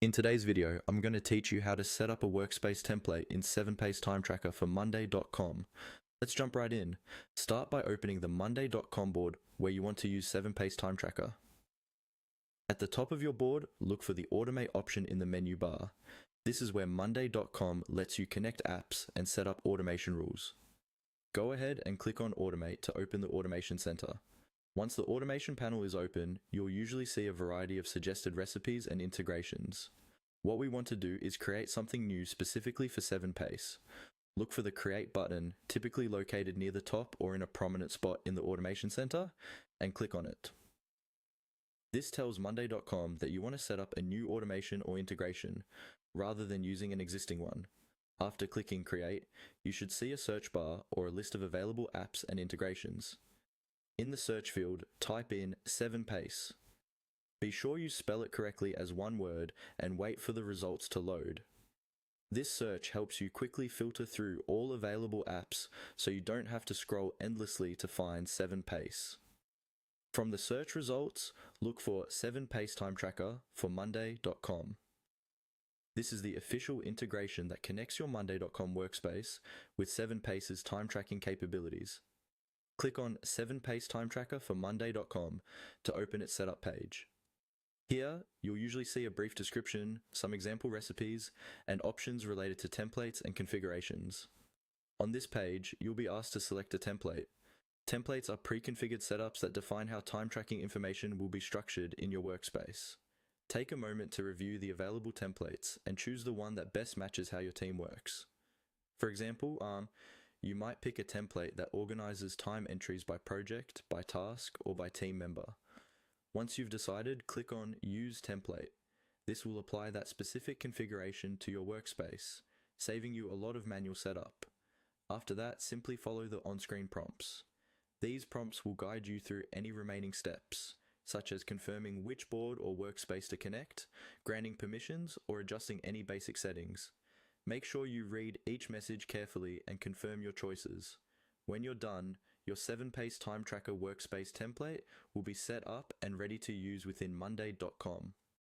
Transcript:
In today's video, I'm going to teach you how to set up a workspace template in 7pace Timetracker for Monday.com. Let's jump right in. Start by opening the Monday.com board where you want to use 7pace Timetracker. At the top of your board, look for the Automate option in the menu bar. This is where Monday.com lets you connect apps and set up automation rules. Go ahead and click on Automate to open the Automation Center. Once the automation panel is open, you'll usually see a variety of suggested recipes and integrations. What we want to do is create something new specifically for 7pace. Look for the Create button, typically located near the top or in a prominent spot in the Automation Center, and click on it. This tells Monday.com that you want to set up a new automation or integration, rather than using an existing one. After clicking Create, you should see a search bar or a list of available apps and integrations. In the search field, type in 7pace. Be sure you spell it correctly as one word and wait for the results to load. This search helps you quickly filter through all available apps so you don't have to scroll endlessly to find 7pace. From the search results, look for 7pace Timetracker for Monday.com. This is the official integration that connects your Monday.com workspace with 7pace's time tracking capabilities. Click on 7pace Timetracker for Monday.com to open its setup page. Here, you'll usually see a brief description, some example recipes, and options related to templates and configurations. On this page, you'll be asked to select a template. Templates are pre-configured setups that define how time tracking information will be structured in your workspace. Take a moment to review the available templates and choose the one that best matches how your team works. For example, you might pick a template that organizes time entries by project, by task, or by team member. Once you've decided, click on Use Template. This will apply that specific configuration to your workspace, saving you a lot of manual setup. After that, simply follow the on-screen prompts. These prompts will guide you through any remaining steps, such as confirming which board or workspace to connect, granting permissions, or adjusting any basic settings. Make sure you read each message carefully and confirm your choices. When you're done, your 7pace Timetracker workspace template will be set up and ready to use within Monday.com.